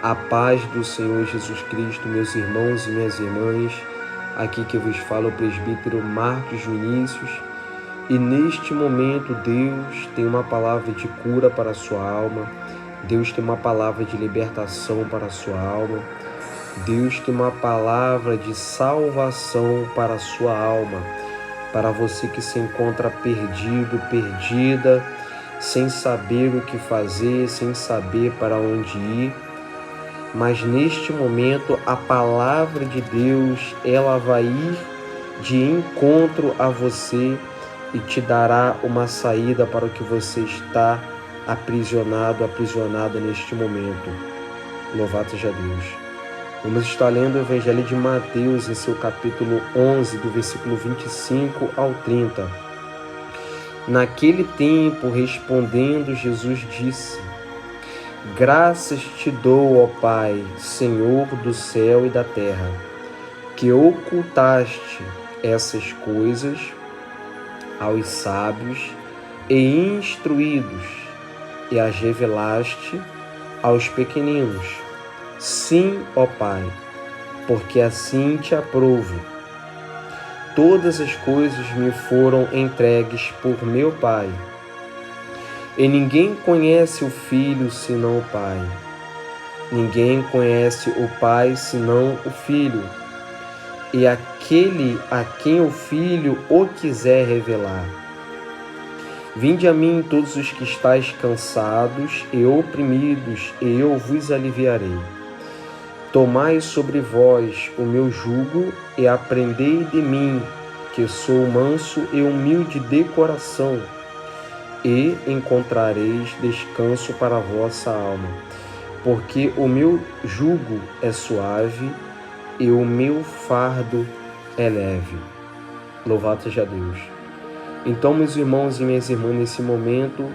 A paz do Senhor Jesus Cristo, meus irmãos e minhas irmãs. Aqui que vos fala o presbítero Marcos Vinícius. E neste momento Deus tem uma palavra de cura para a sua alma. Deus tem uma palavra de libertação para a sua alma. Deus tem uma palavra de salvação para a sua alma. Para você que se encontra perdido, perdida, sem saber o que fazer, sem saber para onde ir. Mas neste momento a palavra de Deus, ela vai ir de encontro a você e te dará uma saída para o que você está aprisionada neste momento. Louvado seja Deus. Vamos estar lendo o Evangelho de Mateus em seu capítulo 11, do versículo 25 ao 30. Naquele tempo, respondendo, Jesus disse: Graças te dou, ó Pai, Senhor do céu e da terra, que ocultaste essas coisas aos sábios e instruídos e as revelaste aos pequeninos. Sim, ó Pai, porque assim te aprovo. Todas as coisas me foram entregues por meu Pai. E ninguém conhece o Filho senão o Pai. Ninguém conhece o Pai senão o Filho, e aquele a quem o Filho o quiser revelar. Vinde a mim todos os que estáis cansados e oprimidos, e eu vos aliviarei. Tomai sobre vós o meu jugo e aprendei de mim, que sou manso e humilde de coração, e encontrareis descanso para a vossa alma, porque o meu jugo é suave e o meu fardo é leve. Louvado seja Deus. Então, meus irmãos e minhas irmãs, nesse momento,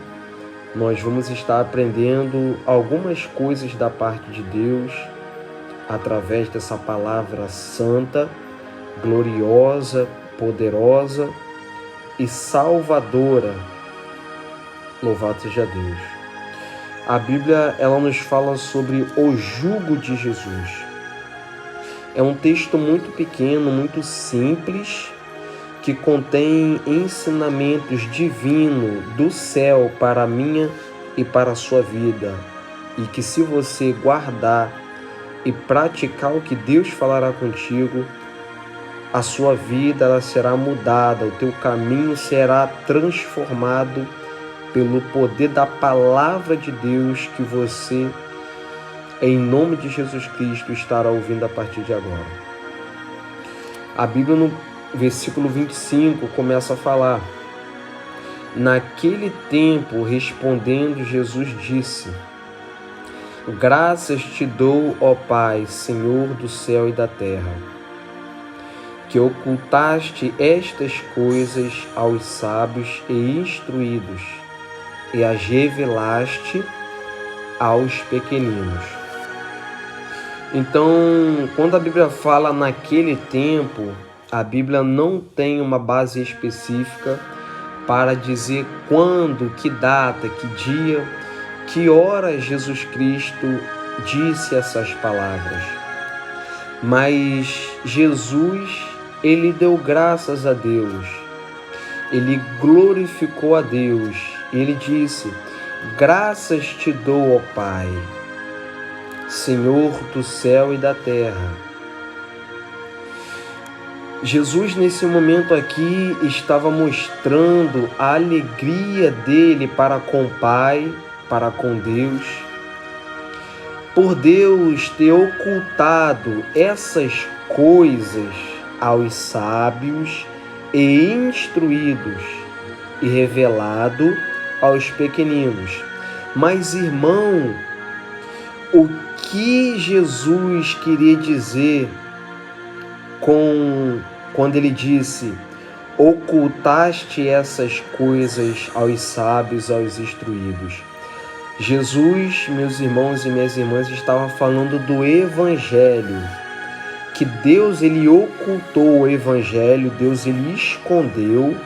nós vamos estar aprendendo algumas coisas da parte de Deus, através dessa palavra santa, gloriosa, poderosa e salvadora. Louvado seja Deus. A Bíblia, ela nos fala sobre o jugo de Jesus. É um texto muito pequeno, muito simples, que contém ensinamentos divinos do céu para a minha e para a sua vida. E que se você guardar e praticar o que Deus falará contigo, a sua vida ela será mudada, o teu caminho será transformado pelo poder da palavra de Deus que você, em nome de Jesus Cristo, estará ouvindo a partir de agora. A Bíblia, no versículo 25, começa a falar: Naquele tempo, respondendo, Jesus disse: Graças te dou, ó Pai, Senhor do céu e da terra, que ocultaste estas coisas aos sábios e instruídos, e as revelaste aos pequeninos. Então, quando a Bíblia fala naquele tempo, a Bíblia não tem uma base específica para dizer quando, que data, que dia, que hora Jesus Cristo disse essas palavras. Mas Jesus, ele deu graças a Deus, ele glorificou a Deus. Ele disse: Graças te dou, ó Pai, Senhor do céu e da terra. Jesus, nesse momento aqui, estava mostrando a alegria dele para com o Pai, para com Deus, por Deus ter ocultado essas coisas aos sábios e instruídos e revelado aos pequeninos. Mas, irmão, o que Jesus queria dizer quando ele disse: ocultaste essas coisas aos sábios, aos instruídos? Jesus, meus irmãos e minhas irmãs, estava falando do Evangelho, que Deus, ele ocultou o Evangelho, Deus, ele escondeu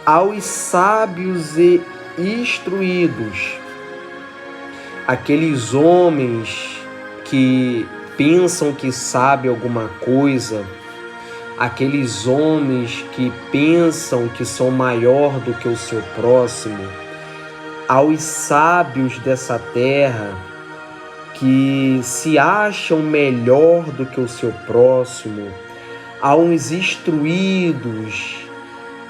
aos sábios e instruídos. aqueles homens que pensam que sabem alguma coisa, aqueles homens que pensam que são maior do que o seu próximo, aos sábios dessa terra que se acham melhor do que o seu próximo, aos instruídos,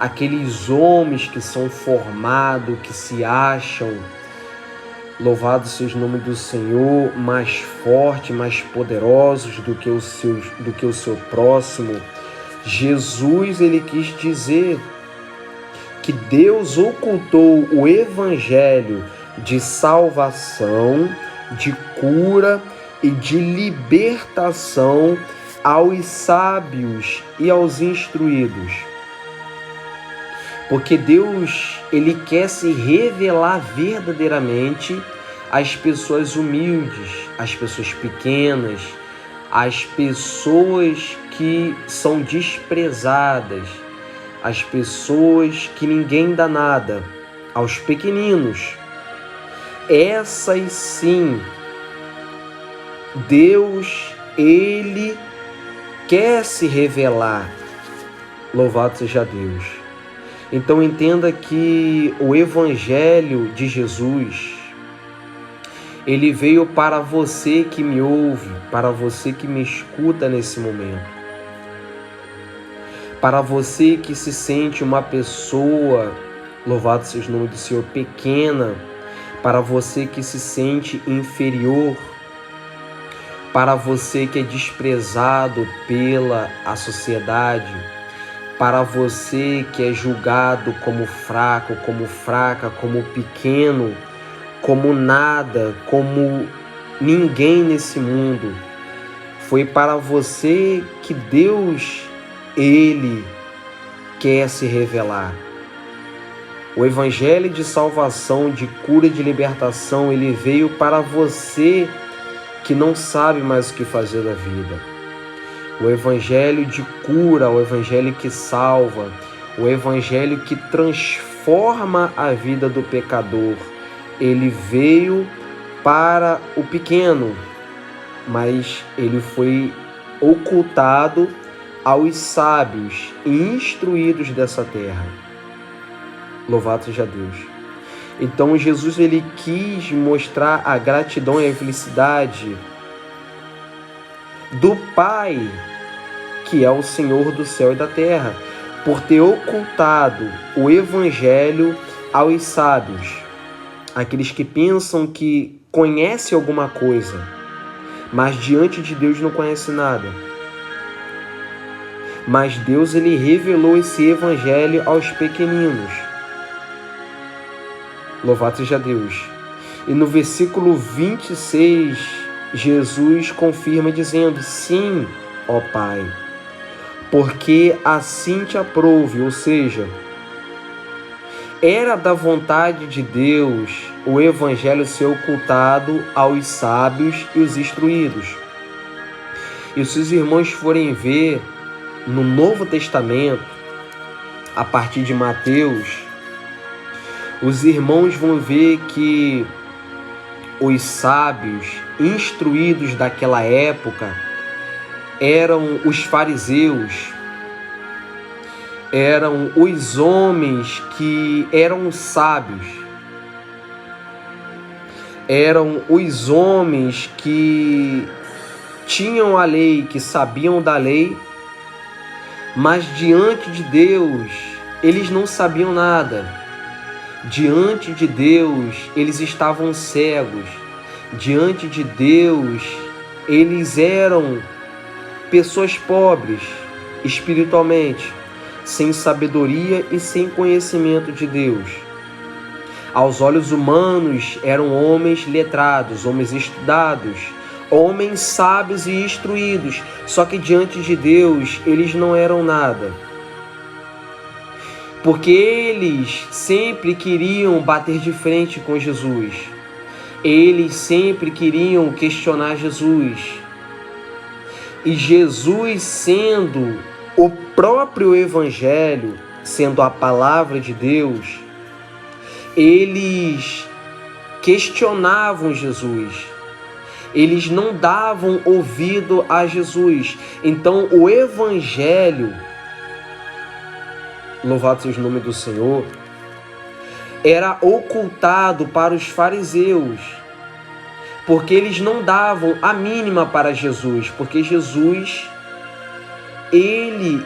aqueles homens que são formados, que se acham, louvado seja o nome do Senhor, mais fortes, mais poderosos do que o seu próximo. Jesus, ele quis dizer que Deus ocultou o evangelho de salvação, de cura e de libertação aos sábios e aos instruídos. Porque Deus, ele quer se revelar verdadeiramente às pessoas humildes, às pessoas pequenas, às pessoas que são desprezadas, às pessoas que ninguém dá nada, aos pequeninos. Essas sim, Deus, ele quer se revelar. Louvado seja Deus. Então entenda que o Evangelho de Jesus, ele veio para você que me ouve, para você que me escuta nesse momento, para você que se sente uma pessoa, louvado seja o nome do Senhor, pequena, para você que se sente inferior, para você que é desprezado pela sociedade, para você que é julgado como fraco, como fraca, como pequeno, como nada, como ninguém nesse mundo. Foi para você que Deus, ele quer se revelar. O evangelho de salvação, de cura e de libertação, ele veio para você que não sabe mais o que fazer da vida. O evangelho de cura, o evangelho que salva, o evangelho que transforma a vida do pecador, ele veio para o pequeno, mas ele foi ocultado aos sábios e instruídos dessa terra. Louvado seja Deus. Então Jesus, ele quis mostrar a gratidão e a felicidade do Pai, que é o Senhor do céu e da terra, por ter ocultado o evangelho aos sábios, aqueles que pensam que conhecem alguma coisa, mas diante de Deus não conhecem nada. Mas Deus, ele revelou esse evangelho aos pequeninos. Louvado seja Deus. E no versículo 26, Jesus confirma dizendo: sim, ó Pai, porque assim te aprouve, ou seja, era da vontade de Deus o evangelho ser ocultado aos sábios e os instruídos. E se os irmãos forem ver no Novo Testamento, a partir de Mateus, os irmãos vão ver que os sábios instruídos daquela época eram os fariseus, eram os homens que eram sábios, eram os homens que tinham a lei, que sabiam da lei, mas diante de Deus eles não sabiam nada. Diante de Deus, eles estavam cegos. Diante de Deus, eles eram pessoas pobres espiritualmente, sem sabedoria e sem conhecimento de Deus. Aos olhos humanos, eram homens letrados, homens estudados, homens sábios e instruídos. Só que diante de Deus, eles não eram nada. Porque eles sempre queriam bater de frente com Jesus. Eles sempre queriam questionar Jesus. E Jesus, sendo o próprio Evangelho, sendo a palavra de Deus, eles questionavam Jesus. Eles não davam ouvido a Jesus. Então o Evangelho, louvado seja o nome do Senhor, era ocultado para os fariseus, porque eles não davam a mínima para Jesus, porque Jesus, ele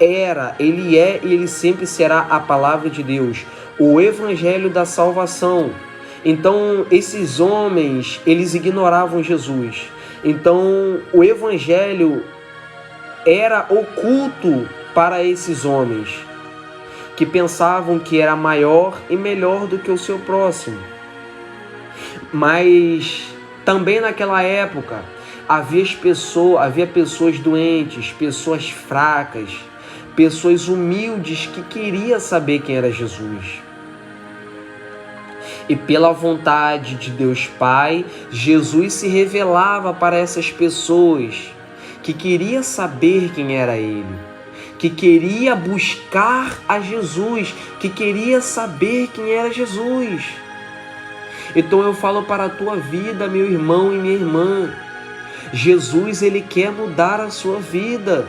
é e ele sempre será a palavra de Deus, o Evangelho da salvação. Então esses homens, eles ignoravam Jesus. Então o Evangelho era oculto para esses homens, que pensavam que era maior e melhor do que o seu próximo. Mas também naquela época havia pessoas doentes, pessoas fracas, pessoas humildes que queriam saber quem era Jesus. E pela vontade de Deus Pai, Jesus se revelava para essas pessoas que queriam saber quem era Ele, que queria buscar a Jesus, que queria saber quem era Jesus. Então eu falo para a tua vida, meu irmão e minha irmã, Jesus, ele quer mudar a sua vida.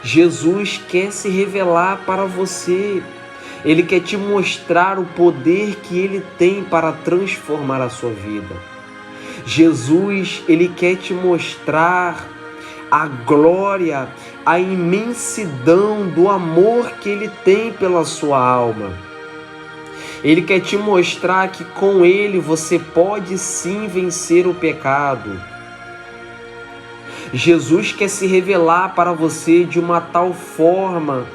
Jesus quer se revelar para você. Ele quer te mostrar o poder que ele tem para transformar a sua vida. Jesus, ele quer te mostrar a glória, a imensidão do amor que ele tem pela sua alma. Ele quer te mostrar que com ele você pode sim vencer o pecado. Jesus quer se revelar para você de uma tal forma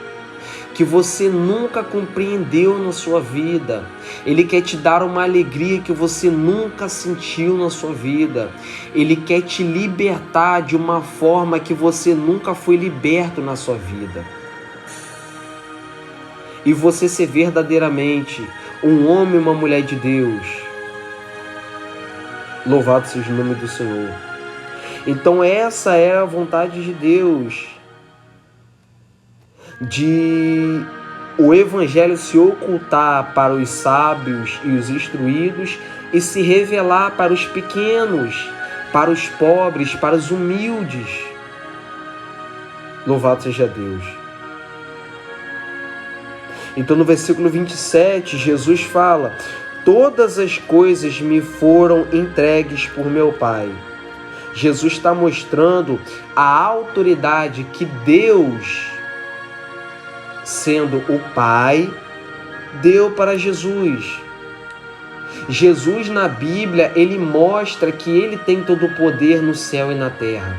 que você nunca compreendeu na sua vida. Ele quer te dar uma alegria que você nunca sentiu na sua vida. Ele quer te libertar de uma forma que você nunca foi liberto na sua vida. E você ser verdadeiramente um homem e uma mulher de Deus. Louvado seja o nome do Senhor. Então essa é a vontade de Deus, de o Evangelho se ocultar para os sábios e os instruídos e se revelar para os pequenos, para os pobres, para os humildes. Louvado seja Deus. Então no versículo 27, Jesus fala: todas as coisas me foram entregues por meu Pai. Jesus está mostrando a autoridade que Deus, sendo o Pai, deu para Jesus. Jesus na Bíblia, ele mostra que ele tem todo o poder no céu e na terra.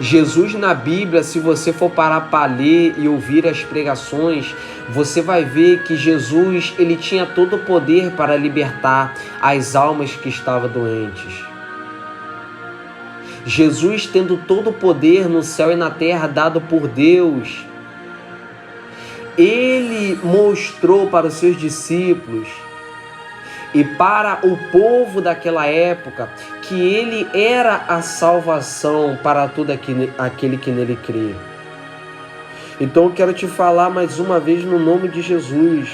Jesus na Bíblia, se você for parar para ler e ouvir as pregações, você vai ver que Jesus, ele tinha todo o poder para libertar as almas que estavam doentes. Jesus, tendo todo o poder no céu e na terra dado por Deus, ele mostrou para os seus discípulos e para o povo daquela época que ele era a salvação para todo aquele que nele crê. Então eu quero te falar mais uma vez no nome de Jesus.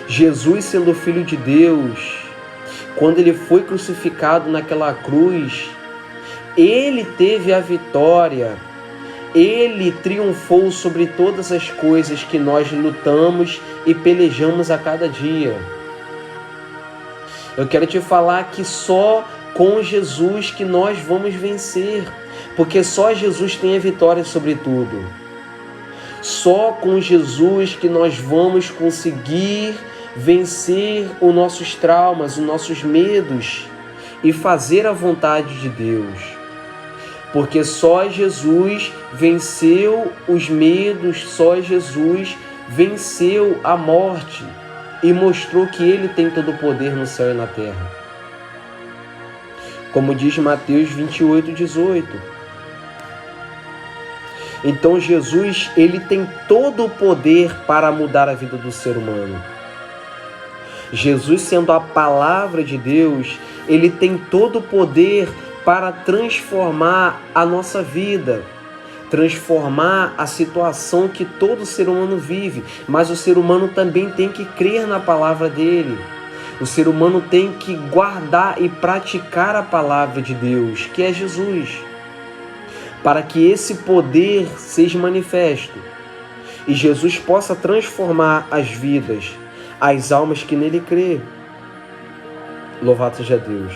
Jesus, sendo Filho de Deus, quando ele foi crucificado naquela cruz, ele teve a vitória. Ele triunfou sobre todas as coisas que nós lutamos e pelejamos a cada dia. Eu quero te falar que só com Jesus que nós vamos vencer, porque só Jesus tem a vitória sobre tudo. Só com Jesus que nós vamos conseguir vencer os nossos traumas, os nossos medos e fazer a vontade de Deus. Porque só Jesus venceu os medos, só Jesus venceu a morte e mostrou que ele tem todo o poder no céu e na terra. Como diz Mateus 28:18. Então Jesus, ele tem todo o poder para mudar a vida do ser humano. Jesus, sendo a palavra de Deus, ele tem todo o poder para transformar a nossa vida, transformar a situação que todo ser humano vive, mas o ser humano também tem que crer na palavra dele. O ser humano tem que guardar e praticar a palavra de Deus, que é Jesus, para que esse poder seja manifesto e Jesus possa transformar as vidas, as almas que nele crê. Louvado seja Deus.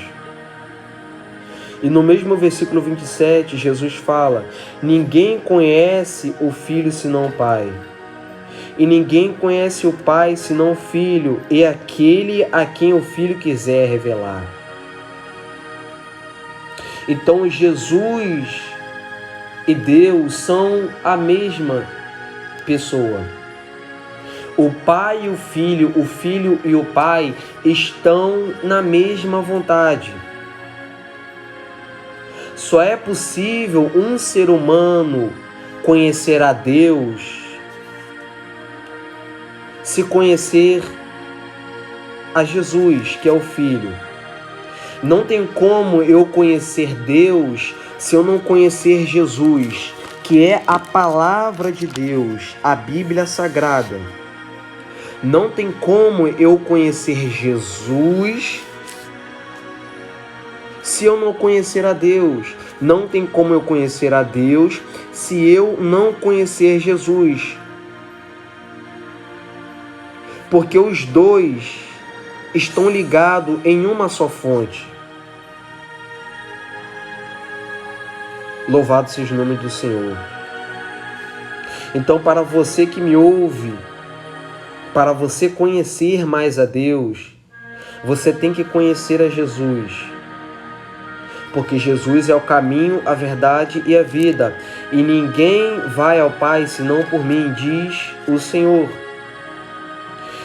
E no mesmo versículo 27, Jesus fala: ninguém conhece o Filho senão o Pai, e ninguém conhece o Pai senão o Filho, e aquele a quem o Filho quiser revelar. Então Jesus e Deus são a mesma pessoa. O Pai e o Filho e o Pai estão na mesma vontade. Só é possível um ser humano conhecer a Deus se conhecer a Jesus, que é o Filho. Não tem como eu conhecer Deus se eu não conhecer Jesus, que é a palavra de Deus, a Bíblia Sagrada. Não tem como eu conhecer Jesus se eu não conhecer a Deus. Não tem como eu conhecer a Deus se eu não conhecer Jesus. Porque os dois estão ligados em uma só fonte. Louvado seja o nome do Senhor. Então, para você que me ouve, para você conhecer mais a Deus, você tem que conhecer a Jesus. Porque Jesus é o caminho, a verdade e a vida. E ninguém vai ao Pai senão por mim, diz o Senhor.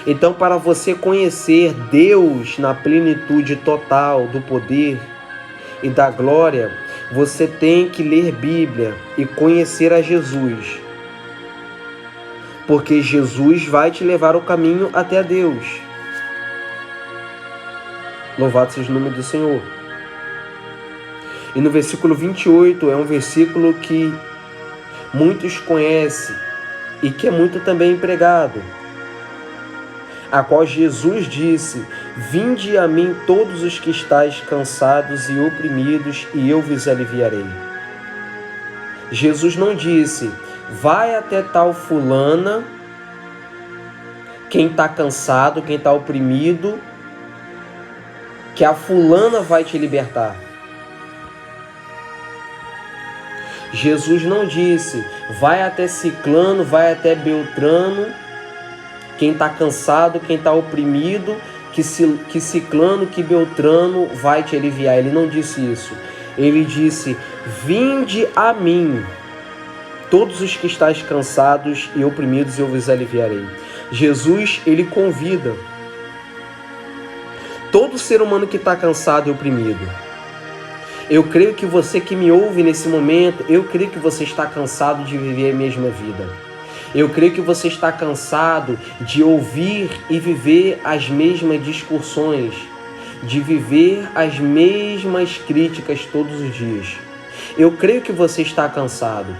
Então, para você conhecer Deus na plenitude total do poder e da glória, você tem que ler Bíblia e conhecer a Jesus. Porque Jesus vai te levar o caminho até a Deus. Louvado seja o nome do Senhor. E no versículo 28 é um versículo que muitos conhecem e que é muito também empregado, a qual Jesus disse: vinde a mim todos os que estáis cansados e oprimidos, e eu vos aliviarei. Jesus não disse: vai até tal fulana, quem está cansado, quem está oprimido, que a fulana vai te libertar. Jesus não disse: vai até ciclano, vai até beltrano, quem está cansado, quem está oprimido, que ciclano, que beltrano vai te aliviar. Ele não disse isso. Ele disse: vinde a mim, todos os que estáis cansados e oprimidos, eu vos aliviarei. Jesus, ele convida todo ser humano que está cansado e oprimido. Eu creio que você que me ouve nesse momento, eu creio que você está cansado de viver a mesma vida. Eu creio que você está cansado de ouvir e viver as mesmas discussões, de viver as mesmas críticas todos os dias. Eu creio que você está cansado.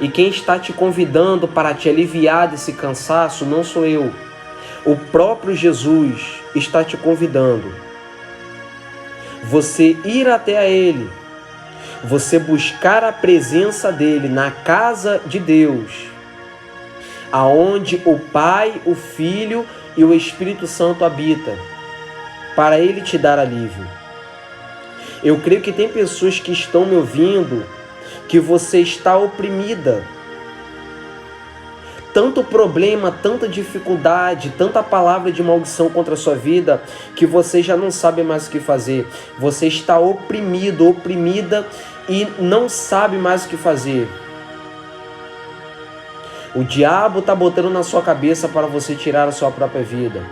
E quem está te convidando para te aliviar desse cansaço não sou eu. O próprio Jesus está te convidando. Você ir até a Ele, você buscar a presença dEle na casa de Deus, aonde o Pai, o Filho e o Espírito Santo habitam, para Ele te dar alívio. Eu creio que tem pessoas que estão me ouvindo, que você está oprimida. Tanto problema, tanta dificuldade, tanta palavra de maldição contra a sua vida, que você já não sabe mais o que fazer. Você está oprimido, oprimida e não sabe mais o que fazer. O diabo está botando na sua cabeça para você tirar a sua própria vida.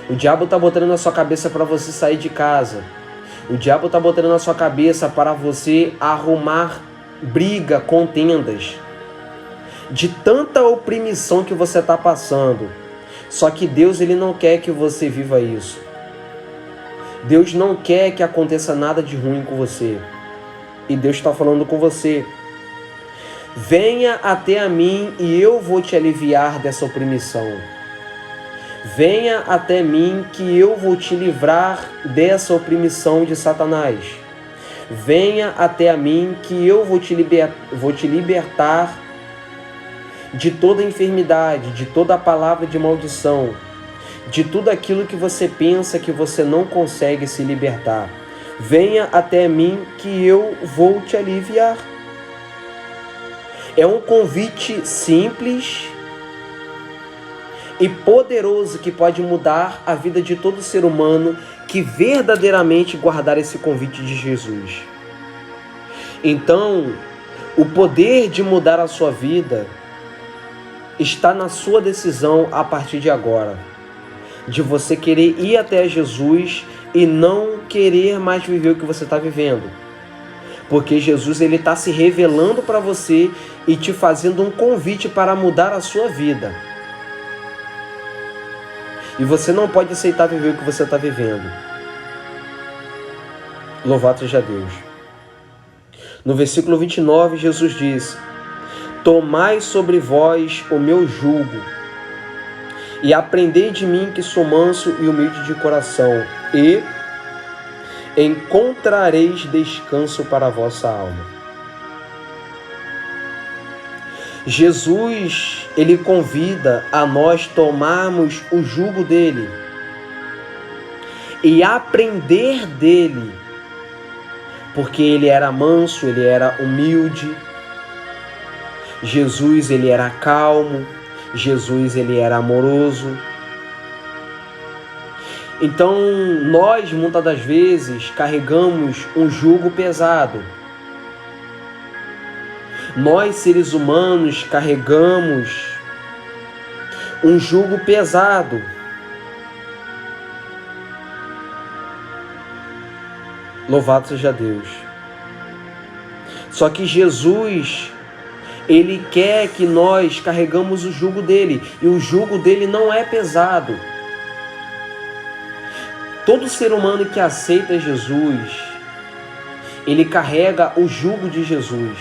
O diabo está botando na sua cabeça para você sair de casa. O diabo está botando na sua cabeça para você arrumar briga, contendas. De tanta opressão que você está passando. Só que Deus, ele não quer que você viva isso. Deus não quer que aconteça nada de ruim com você. E Deus está falando com você. Venha até a mim e eu vou te aliviar dessa opressão. Venha até mim que eu vou te livrar dessa opressão de Satanás. Venha até a mim que eu vou te libertar de toda enfermidade, de toda palavra de maldição, de tudo aquilo que você pensa que você não consegue se libertar. Venha até mim que eu vou te aliviar. É um convite simples e poderoso que pode mudar a vida de todo ser humano que verdadeiramente guardar esse convite de Jesus. Então, o poder de mudar a sua vida está na sua decisão a partir de agora, de você querer ir até Jesus e não querer mais viver o que você está vivendo. Porque Jesus ele está se revelando para você e te fazendo um convite para mudar a sua vida. E você não pode aceitar viver o que você está vivendo. Louvado seja Deus. No versículo 29, Jesus diz: tomai sobre vós o meu jugo, e aprendei de mim que sou manso e humilde de coração, e encontrareis descanso para a vossa alma. Jesus, ele convida a nós tomarmos o jugo dele e aprender dele, porque ele era manso, ele era humilde. Jesus, ele era calmo. Jesus, ele era amoroso. Então, nós, muitas das vezes, carregamos um jugo pesado. Nós, seres humanos, carregamos um jugo pesado. Louvado seja Deus. Só que Jesus, ele quer que nós carregamos o jugo dele. E o jugo dele não é pesado. Todo ser humano que aceita Jesus, ele carrega o jugo de Jesus.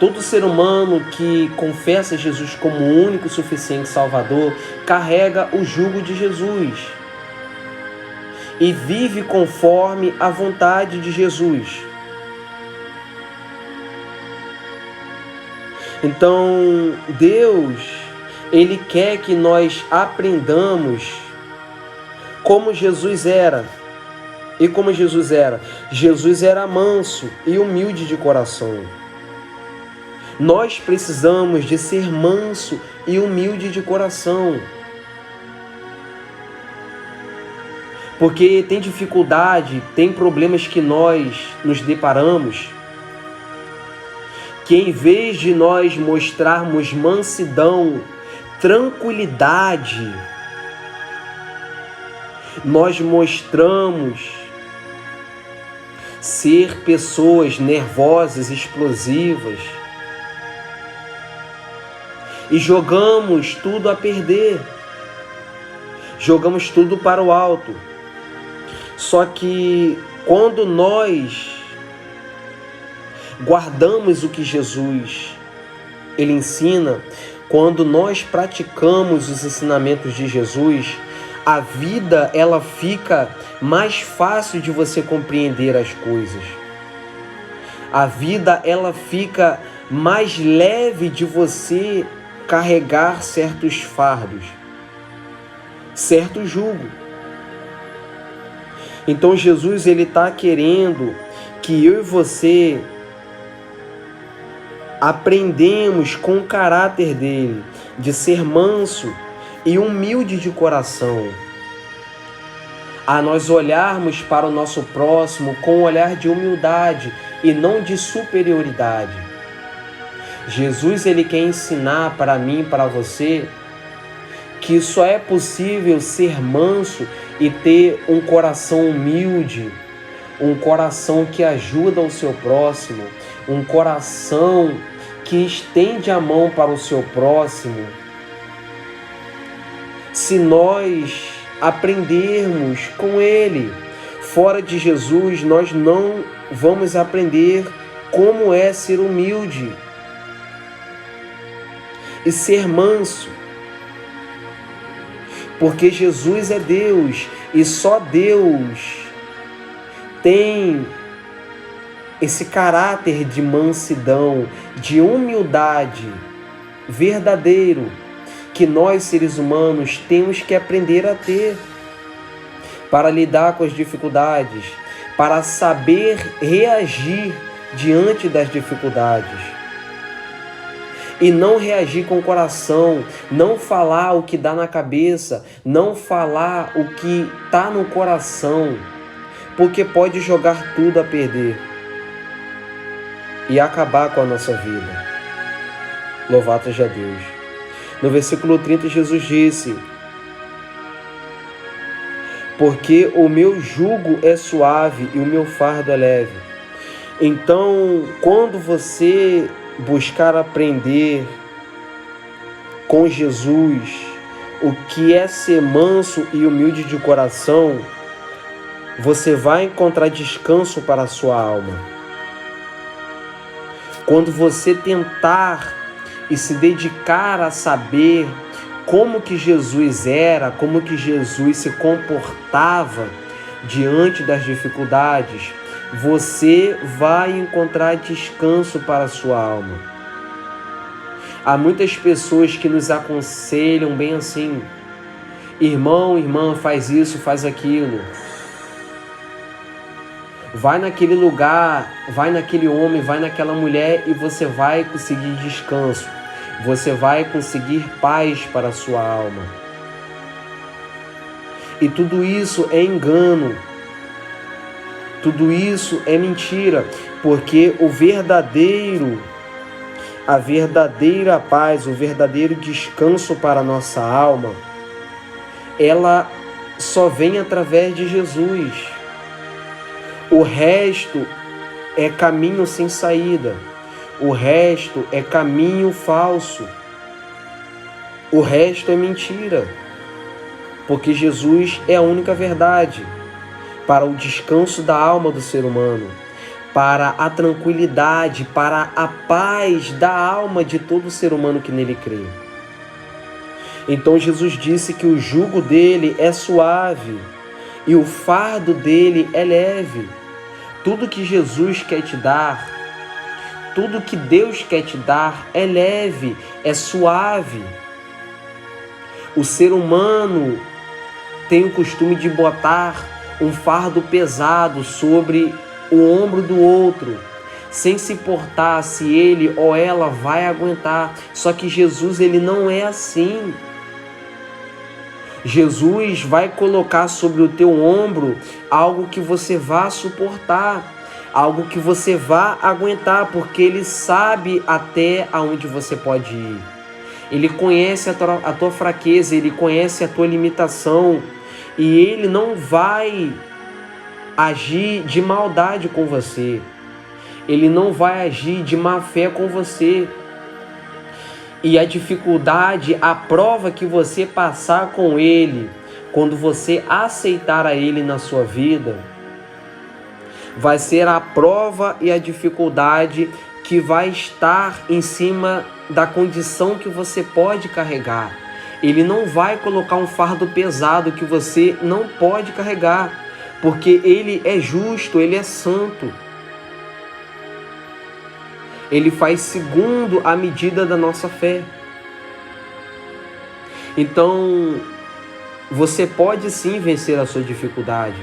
Todo ser humano que confessa Jesus como o único e suficiente Salvador, carrega o jugo de Jesus. E vive conforme a vontade de Jesus. Então, Deus, ele quer que nós aprendamos como Jesus era. E como Jesus era? Jesus era manso e humilde de coração. Nós precisamos de ser manso e humilde de coração. Porque tem dificuldade, tem problemas que nós nos deparamos, que em vez de nós mostrarmos mansidão, tranquilidade, nós mostramos ser pessoas nervosas, explosivas, e jogamos tudo a perder, jogamos tudo para o alto. Só que quando nós guardamos o que Jesus ele ensina, quando nós praticamos os ensinamentos de Jesus, a vida ela fica mais fácil de você compreender as coisas. A vida ela fica mais leve de você carregar certos fardos, certo jugo. Então Jesus ele está querendo que eu e você aprendemos com o caráter dele, de ser manso e humilde de coração, a nós olharmos para o nosso próximo com um olhar de humildade e não de superioridade. Jesus ele quer ensinar para mim e para você que só é possível ser manso e ter um coração humilde, um coração que ajuda o seu próximo, um coração que estende a mão para o seu próximo, se nós aprendermos com ele. Fora de Jesus, nós não vamos aprender como é ser humilde. e ser manso. Porque Jesus é Deus e só Deus tem esse caráter de mansidão, de humildade verdadeiro, que nós seres humanos temos que aprender a ter para lidar com as dificuldades, para saber reagir diante das dificuldades. E não reagir com o coração, não falar o que dá na cabeça, não falar o que está no coração, porque pode jogar tudo a perder e acabar com a nossa vida. Louvado seja Deus. No versículo 30, Jesus disse: porque o meu jugo é suave e o meu fardo é leve. Então, quando você buscar aprender com Jesus o que é ser manso e humilde de coração, você vai encontrar descanso para a sua alma. Quando você tentar e se dedicar a saber como que Jesus era, como que Jesus se comportava diante das dificuldades, você vai encontrar descanso para a sua alma. Há muitas pessoas que nos aconselham bem assim: irmão, irmã, faz isso, faz aquilo. Vai naquele lugar, vai naquele homem, vai naquela mulher e você vai conseguir descanso. Você vai conseguir paz para a sua alma. E tudo isso é engano. Tudo isso é mentira, porque a verdadeira paz, o verdadeiro descanso para a nossa alma, ela só vem através de Jesus. O resto é caminho sem saída. O resto é caminho falso. O resto é mentira. Porque Jesus é a única verdade para o descanso da alma do ser humano, para a tranquilidade, para a paz da alma de todo ser humano que nele crê. Então Jesus disse que o jugo dele é suave e o fardo dele é leve. Tudo que Jesus quer te dar, tudo que Deus quer te dar é leve, é suave. O ser humano tem o costume de botar um fardo pesado sobre o ombro do outro, sem se importar se ele ou ela vai aguentar. Só que Jesus, ele não é assim. Jesus vai colocar sobre o teu ombro algo que você vá suportar, algo que você vá aguentar, porque Ele sabe até aonde você pode ir. Ele conhece a tua fraqueza, Ele conhece a tua limitação, e Ele não vai agir de maldade com você. Ele não vai agir de má fé com você. E a dificuldade, a prova que você passar com Ele, quando você aceitar a Ele na sua vida, vai ser a prova e a dificuldade que vai estar em cima da condição que você pode carregar. Ele não vai colocar um fardo pesado que você não pode carregar, porque Ele é justo, Ele é santo. Ele faz segundo a medida da nossa fé. Então, você pode sim vencer a sua dificuldade.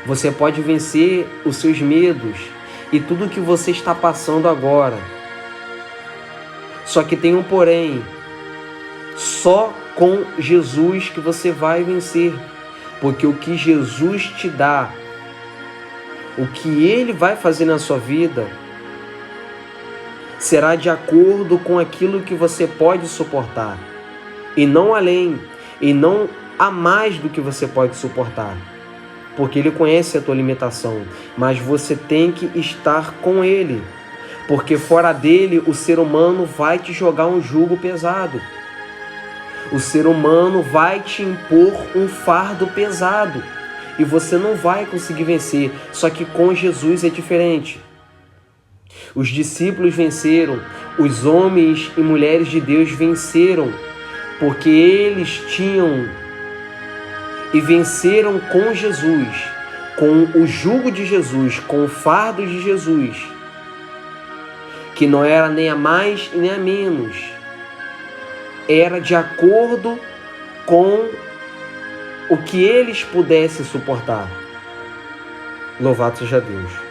Você pode vencer os seus medos e tudo que você está passando agora. Só que tem um porém. Só com Jesus que você vai vencer. Porque o que Jesus te dá, o que Ele vai fazer na sua vida, será de acordo com aquilo que você pode suportar, e não além, e não a mais do que você pode suportar, porque Ele conhece a tua limitação, mas você tem que estar com Ele, porque fora dele o ser humano vai te jogar um jugo pesado, o ser humano vai te impor um fardo pesado, e você não vai conseguir vencer. Só que com Jesus é diferente. Os discípulos venceram, os homens e mulheres de Deus venceram, porque eles tinham e venceram com Jesus, com o jugo de Jesus, com o fardo de Jesus, que não era nem a mais nem a menos, era de acordo com o que eles pudessem suportar. Louvado seja Deus.